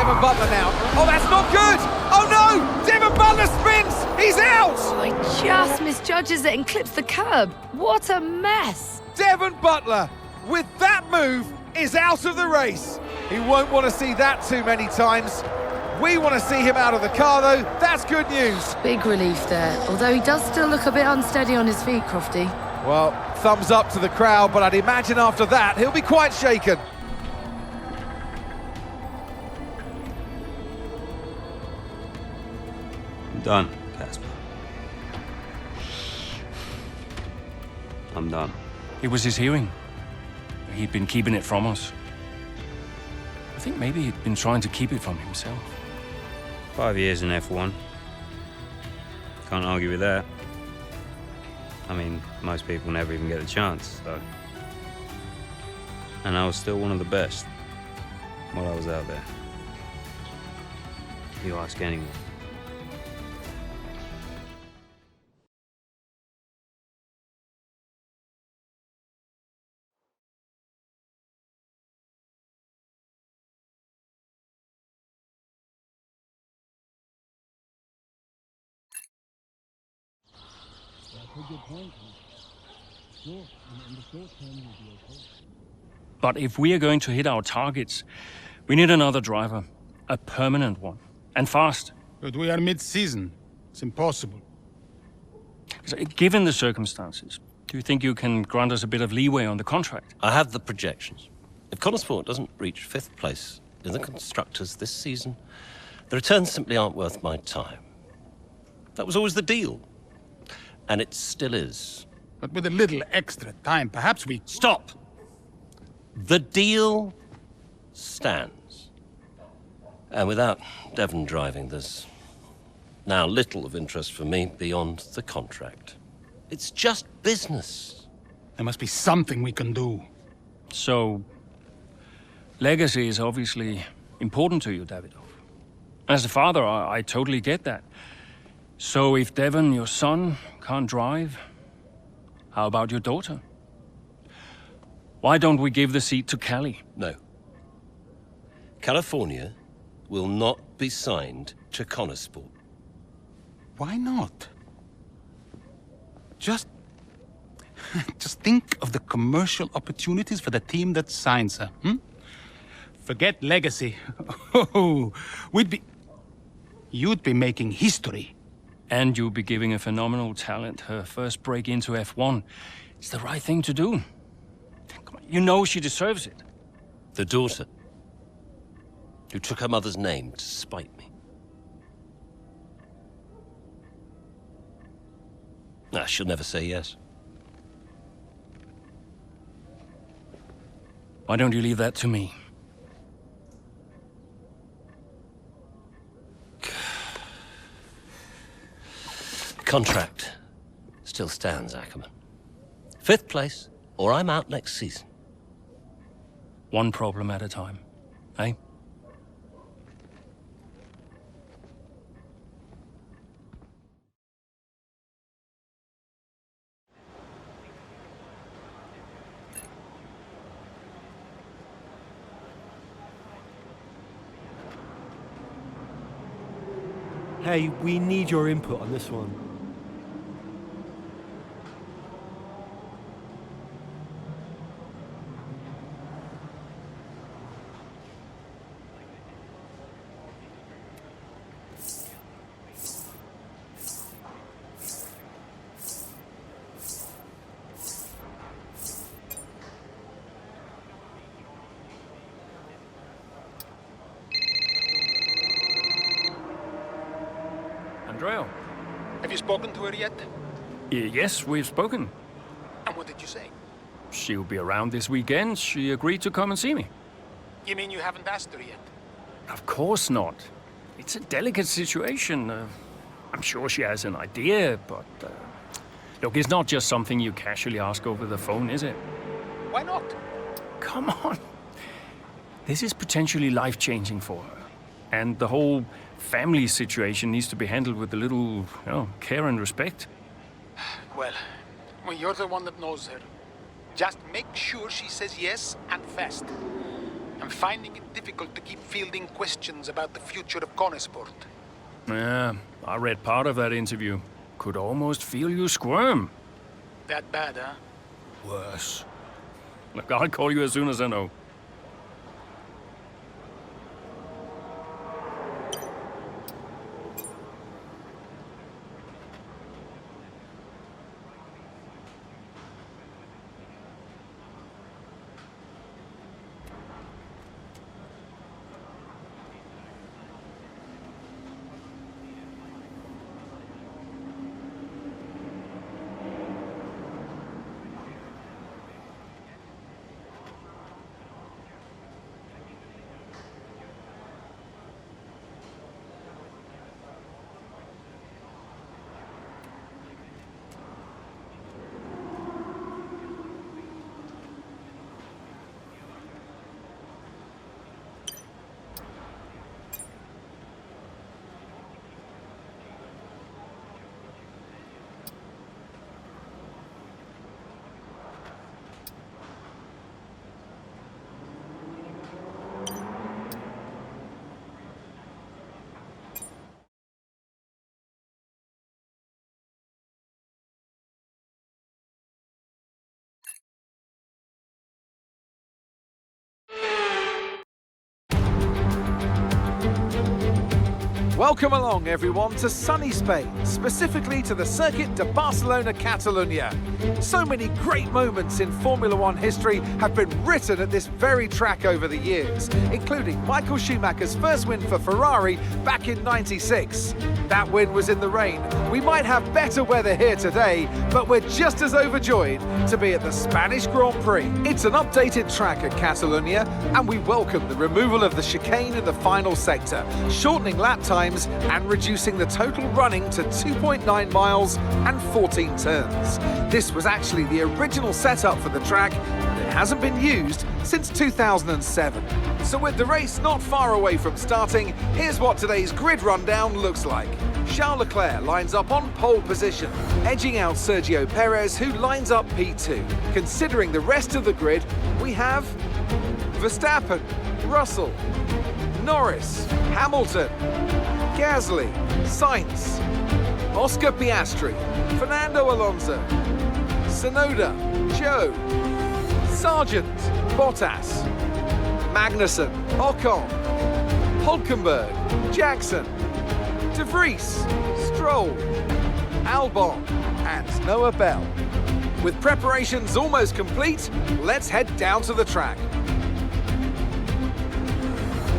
Devon Butler now. Oh, that's not good! Oh no! Devon Butler spins! He's out! Oh, he just misjudges it and clips the curb. What a mess! Devon Butler, with that move, is out of the race. He won't want to see that too many times. We want to see him out of the car, though. That's good news. Big relief there, although he does still look a bit unsteady on his feet, Crofty. Well, thumbs up to the crowd, but I'd imagine after that, he'll be quite shaken. I'm done, Casper. I'm done. It was his hearing. He'd been keeping it from us. I think maybe he'd been trying to keep it from himself. 5 years in F1. Can't argue with that. I mean, most people never even get the chance, though. And I was still one of the best while I was out there. You ask anyone. But if we are going to hit our targets, we need another driver. A permanent one. And fast. But we are mid-season. It's impossible. So, given the circumstances, do you think you can grant us a bit of leeway on the contract? I have the projections. If Connorsport doesn't reach 5th place in the Constructors this season, the returns simply aren't worth my time. That was always the deal. And it still is. But with a little extra time, perhaps we... Stop! The deal stands. And without Devon driving, there's now little of interest for me beyond the contract. It's just business. There must be something we can do. So, legacy is obviously important to you, Davidoff. As a father, I totally get that. So if Devon, your son, can't drive, how about your daughter? Why don't we give the seat to Callie? No. California will not be signed to Connorsport. Why not? Just think of the commercial opportunities for the team that signs her, Forget legacy. You'd be making history. And you'll be giving a phenomenal talent her first break into F1. It's the right thing to do. Come on, you know she deserves it. The daughter who took her mother's name to spite me. Nah, she'll never say yes. Why don't you leave that to me? Contract still stands, Ackerman. 5th place, or I'm out next season. One problem at a time, eh? Hey, we need your input on this one. Andrea? Have you spoken to her yet? Yes, we've spoken. And what did you say? She'll be around this weekend. She agreed to come and see me. You mean you haven't asked her yet? Of course not. It's a delicate situation. I'm sure she has an idea, but... look, it's not just something you casually ask over the phone, is it? Why not? Come on. This is potentially life-changing for her. And the whole family situation needs to be handled with a little, care and respect. Well, you're the one that knows her. Just make sure she says yes and fast. I'm finding it difficult to keep fielding questions about the future of Conesport. Yeah, I read part of that interview. Could almost feel you squirm. That bad, huh? Worse. Look, I'll call you as soon as I know. Welcome along, everyone, to sunny Spain, specifically to the Circuit de Barcelona Catalunya. So many great moments in Formula One history have been written at this very track over the years, including Michael Schumacher's first win for Ferrari back in '96. That win was in the rain. We might have better weather here today, but we're just as overjoyed to be at the Spanish Grand Prix. It's an updated track at Catalunya, and we welcome the removal of the chicane in the final sector, shortening lap times and reducing the total running to 2.9 miles and 14 turns. This was actually the original setup for the track, but it hasn't been used since 2007. So with the race not far away from starting, here's what today's grid rundown looks like. Charles Leclerc lines up on pole position, edging out Sergio Perez, who lines up P2. Considering the rest of the grid, we have Verstappen, Russell, Norris, Hamilton, Gasly, Sainz, Oscar Piastri, Fernando Alonso, Tsunoda, Zhou, Sargent, Bottas, Magnussen, Ocon, Hulkenberg, Jackson, De Vries, Stroll, Albon and Noah Bell. With preparations almost complete, let's head down to the track.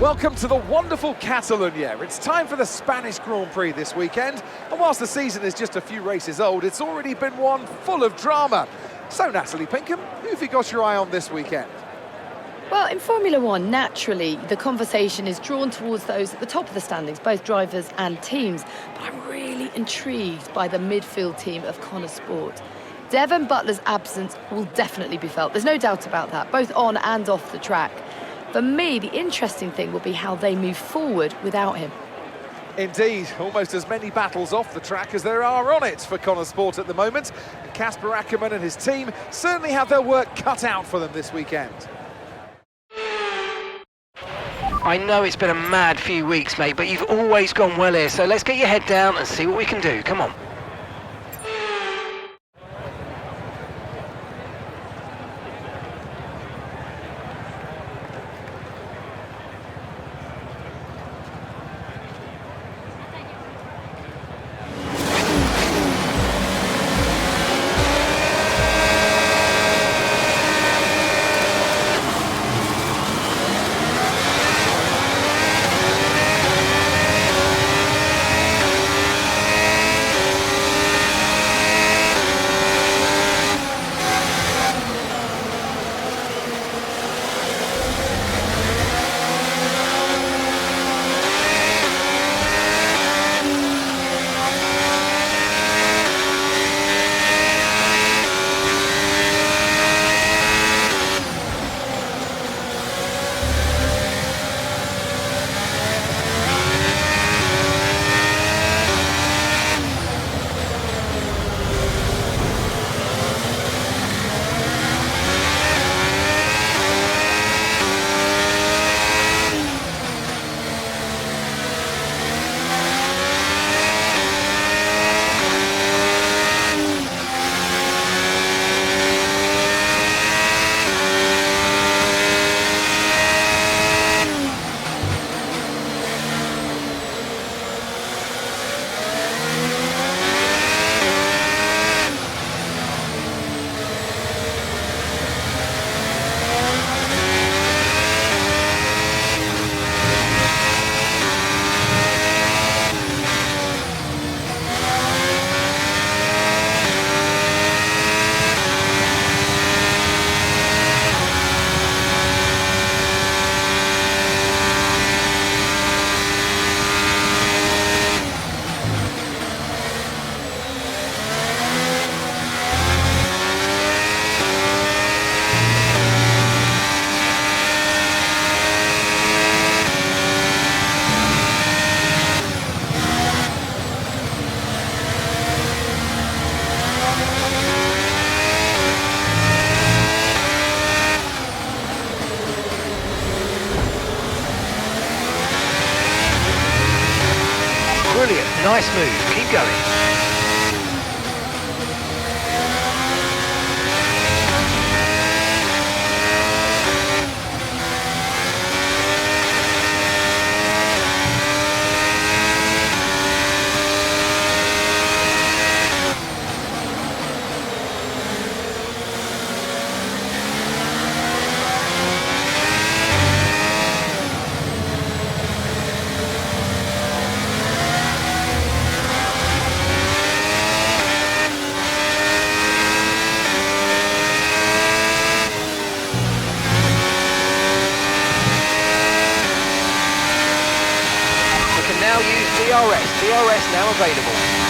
Welcome to the wonderful Catalunya. It's time for the Spanish Grand Prix this weekend. And whilst the season is just a few races old, it's already been one full of drama. So, Natalie Pinkham, who have you got your eye on this weekend? Well, in Formula One, naturally, the conversation is drawn towards those at the top of the standings, both drivers and teams. But I'm really intrigued by the midfield team of Conesport. Devon Butler's absence will definitely be felt. There's no doubt about that, both on and off the track. For me, the interesting thing will be how they move forward without him. Indeed, almost as many battles off the track as there are on it for Conesport at the moment. Casper Ackermann and his team certainly have their work cut out for them this weekend. I know it's been a mad few weeks, mate, but you've always gone well here, so let's get your head down and see what we can do. Come on. Nice move, keep going. Now use DRS now available.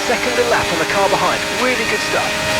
Second lap on the car behind. Really good stuff.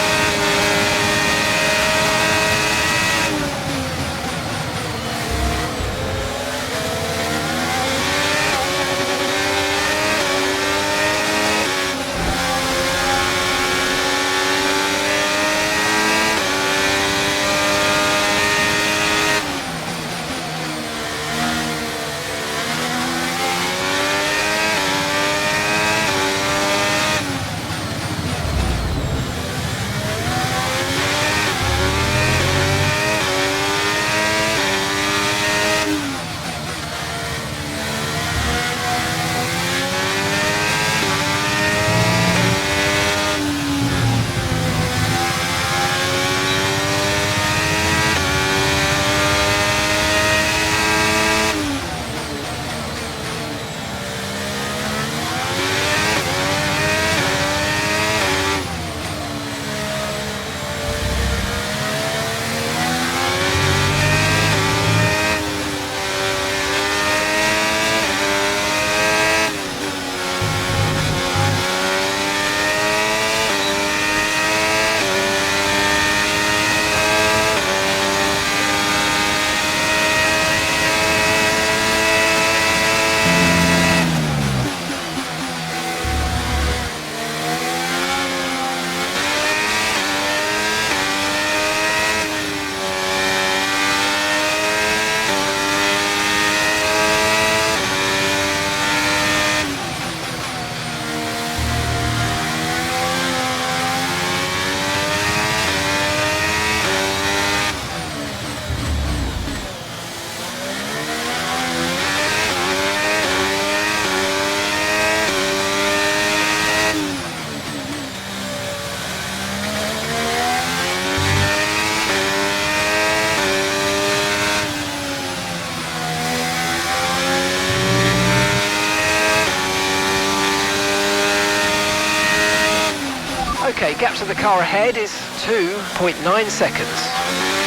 Okay, gap to the car ahead is 2.9 seconds.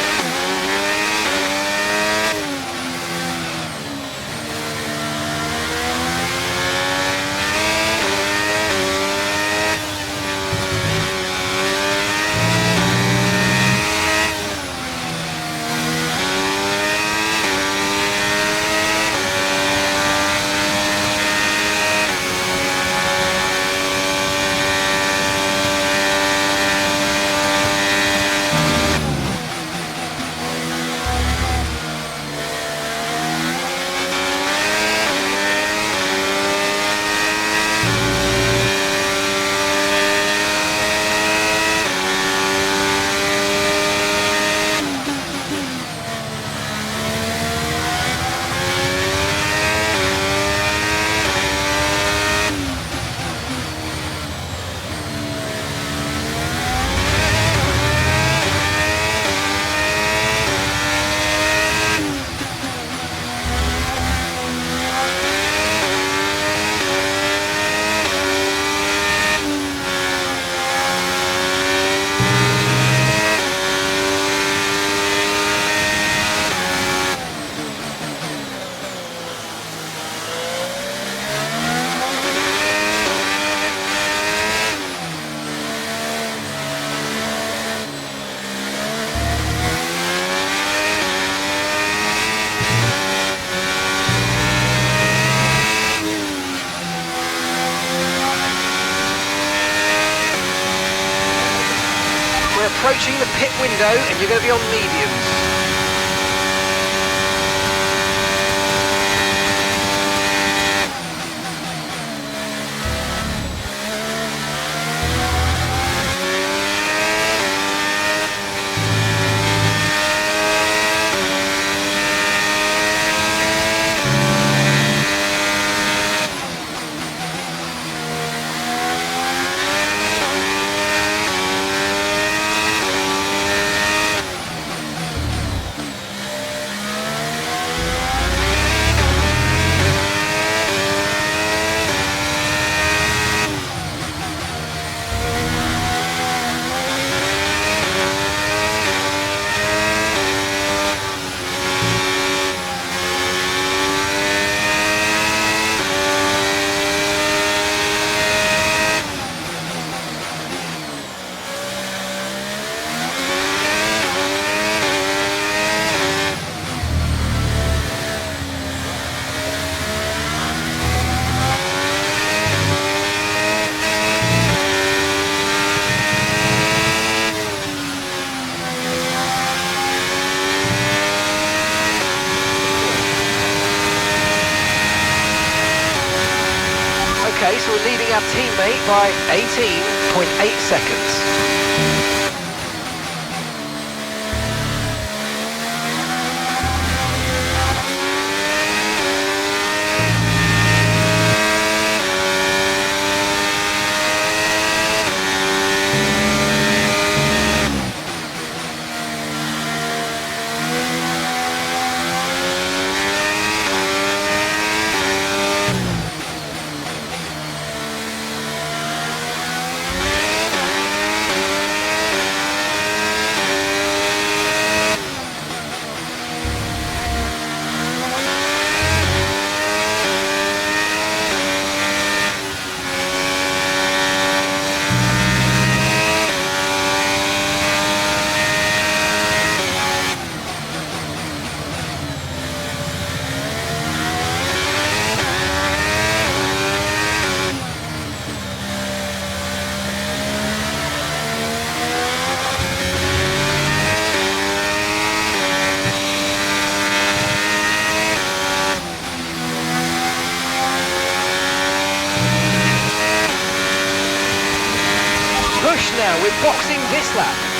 approaching the pit window and you're going to be on mediums. Okay, so we're leading our teammate by 18.8 seconds. Push now, we're boxing this lap.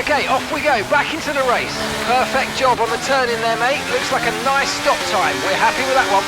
Okay, off we go, back into the race. Perfect job on the turn in there, mate. Looks like a nice stop time. We're happy with that one.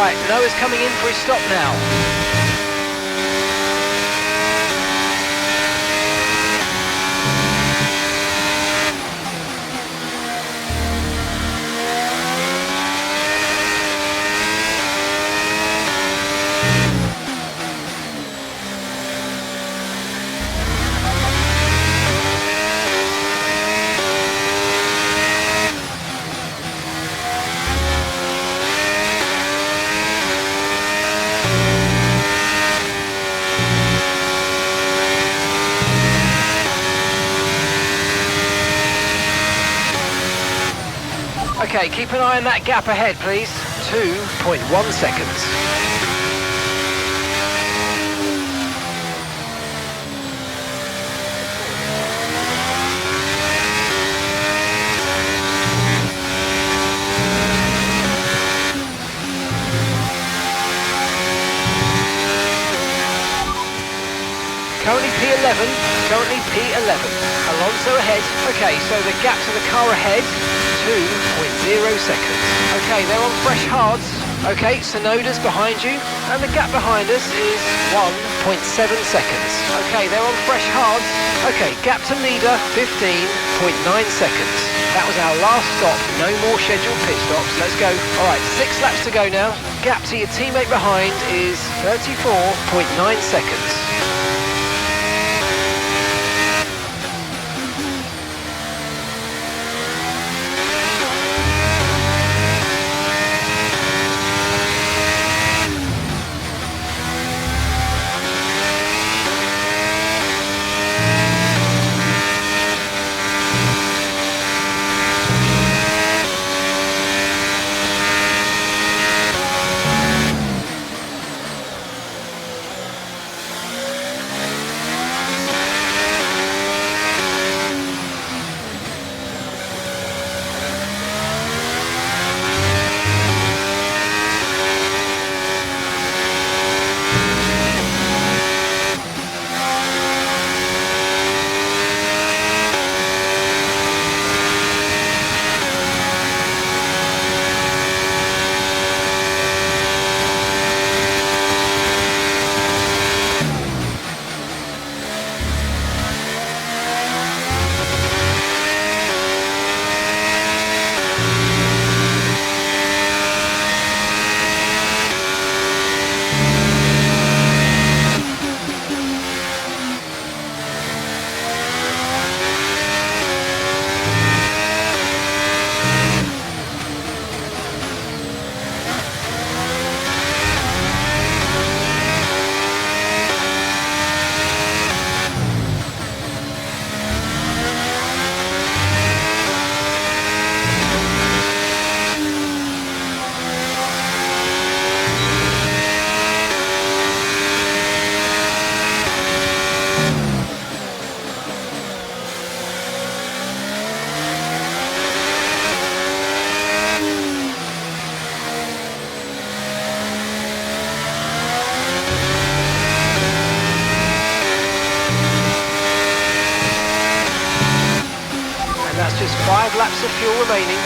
Right, Noah's coming in for his stop now. Okay, keep an eye on that gap ahead, please. 2.1 seconds. Currently P11. Alonso ahead. Okay, so the gap to the car ahead, 2.0 seconds. Okay, they're on fresh hards. Okay, Tsunoda's behind you, and the gap behind us is 1.7 seconds. Okay, they're on fresh hards. Okay, gap to leader, 15.9 seconds. That was our last stop. No more scheduled pit stops. Let's go. All right, 6 laps to go now. Gap to your teammate behind is 34.9 seconds. Just 5 laps of fuel remaining.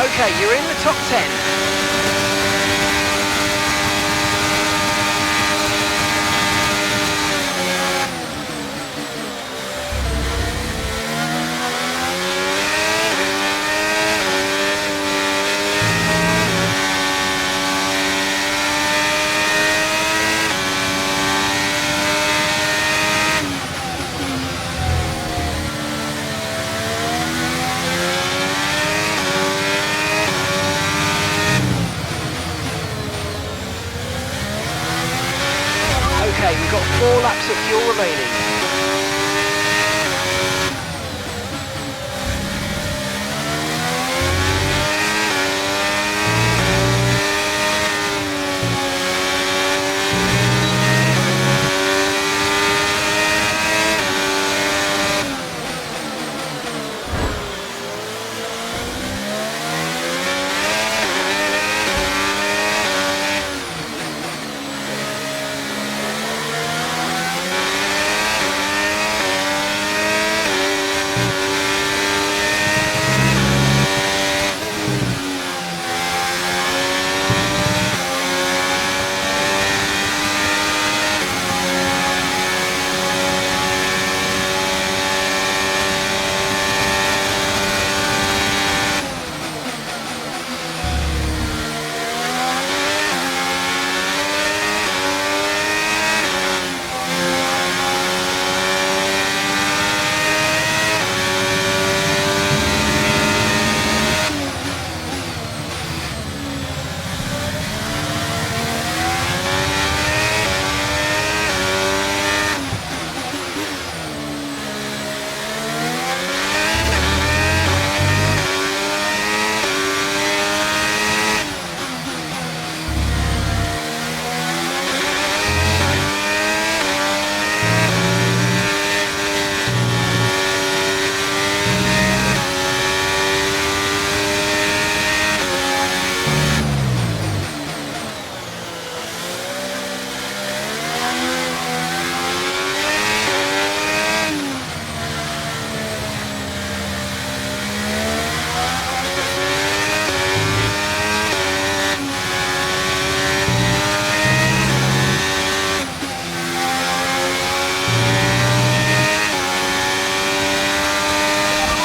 Okay, you're in the top 10. Okay, we've got 4 laps of fuel remaining.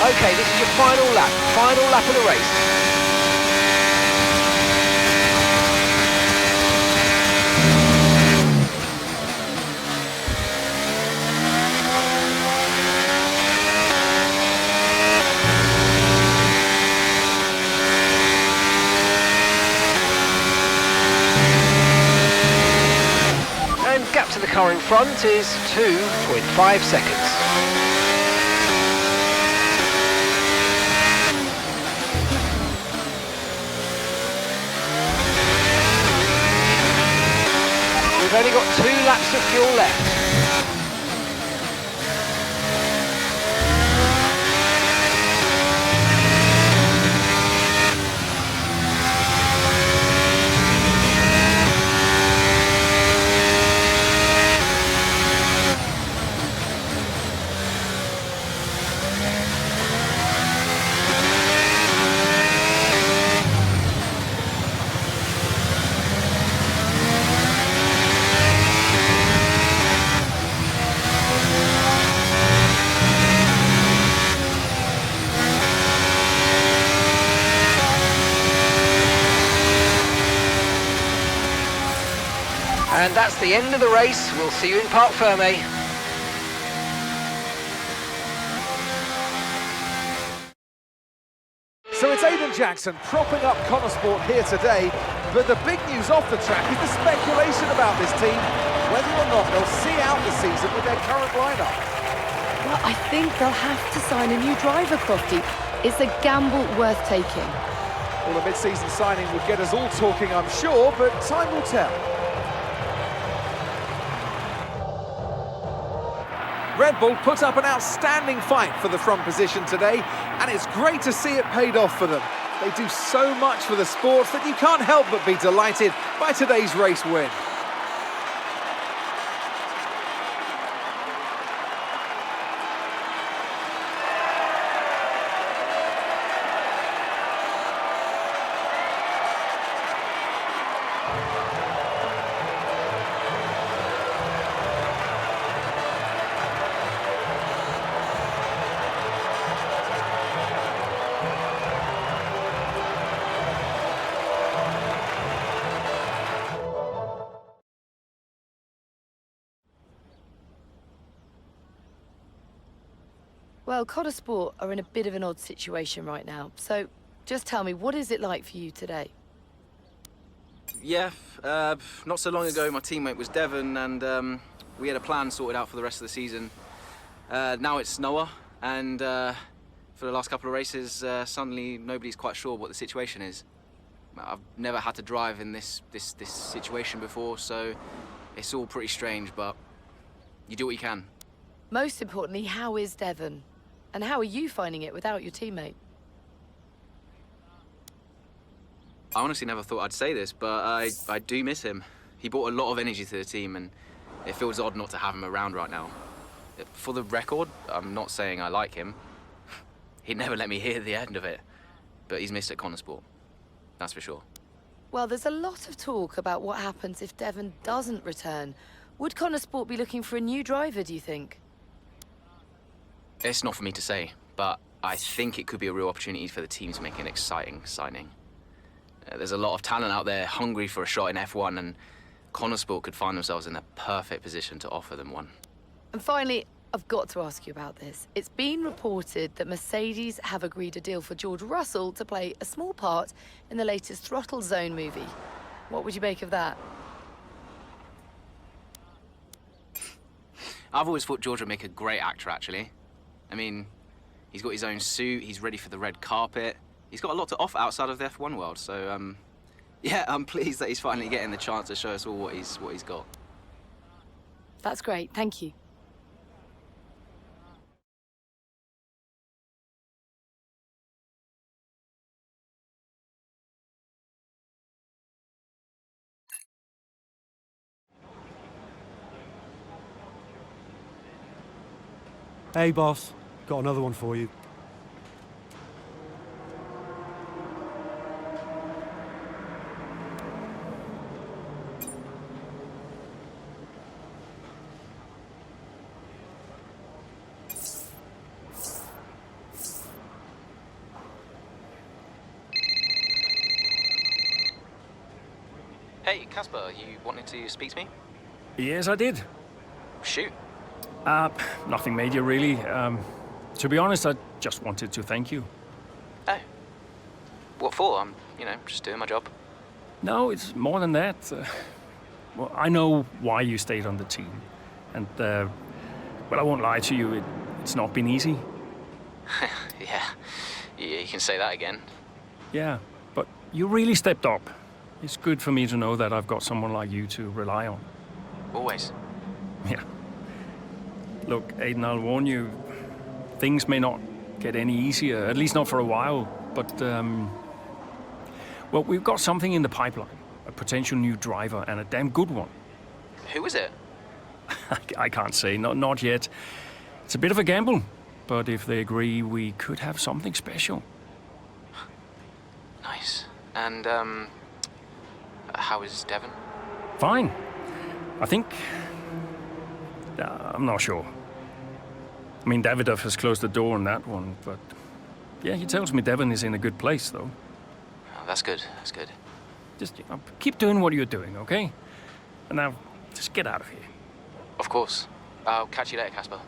Okay, this is your final lap of the race. And gap to the car in front is 2.5 seconds. We've only got 2 laps of fuel left. And that's the end of the race. We'll see you in Parc Fermé. So it's Aidan Jackson propping up Connor Sport here today, but the big news off the track is the speculation about this team, whether or not they'll see out the season with their current lineup. Well, I think they'll have to sign a new driver, Crofty. It's a gamble worth taking. Well, a mid-season signing would get us all talking, I'm sure, but time will tell. Red Bull put up an outstanding fight for the front position today, and it's great to see it paid off for them. They do so much for the sport that you can't help but be delighted by today's race win. Well, Connor Sport are in a bit of an odd situation right now. So just tell me, what is it like for you today? Yeah, not so long ago my teammate was Devon and we had a plan sorted out for the rest of the season. Now it's Noah and for the last couple of races suddenly nobody's quite sure what the situation is. I've never had to drive in this situation before, so it's all pretty strange, but you do what you can. Most importantly, how is Devon? And how are you finding it without your teammate? I honestly never thought I'd say this, but I do miss him. He brought a lot of energy to the team, and it feels odd not to have him around right now. For the record, I'm not saying I like him. He'd never let me hear the end of it, but he's missed at Connor Sport. That's for sure. Well, there's a lot of talk about what happens if Devon doesn't return. Would Connor Sport be looking for a new driver, do you think? It's not for me to say, but I think it could be a real opportunity for the team to make an exciting signing. There's a lot of talent out there hungry for a shot in F1, and Connor Sport could find themselves in the perfect position to offer them one. And finally, I've got to ask you about this. It's been reported that Mercedes have agreed a deal for George Russell to play a small part in the latest Throttle Zone movie. What would you make of that? I've always thought George would make a great actor, actually. I mean, he's got his own suit, he's ready for the red carpet. He's got a lot to offer outside of the F1 world, so, yeah, I'm pleased that he's finally getting the chance to show us all what he's got. That's great, thank you. Hey, boss. Got another one for you. Hey, Casper, you wanted to speak to me? Yes, I did. Shoot. Nothing major, really. To be honest, I just wanted to thank you. Oh. What for? I'm, just doing my job. No, it's more than that. Well, I know why you stayed on the team. And, well, I won't lie to you, it's not been easy. Yeah, you can say that again. Yeah, but you really stepped up. It's good for me to know that I've got someone like you to rely on. Always. Yeah. Look, Aiden, I'll warn you, things may not get any easier, at least not for a while, but, well, we've got something in the pipeline, a potential new driver, and a damn good one. Who is it? I can't say, not yet. It's a bit of a gamble, but if they agree, we could have something special. Nice. And, how is Devon? Fine. I think... I'm not sure. I mean, Davidoff has closed the door on that one, but... Yeah, he tells me Devon is in a good place, though. Oh, that's good, that's good. Just keep doing what you're doing, okay? And now, just get out of here. Of course. I'll catch you later, Casper.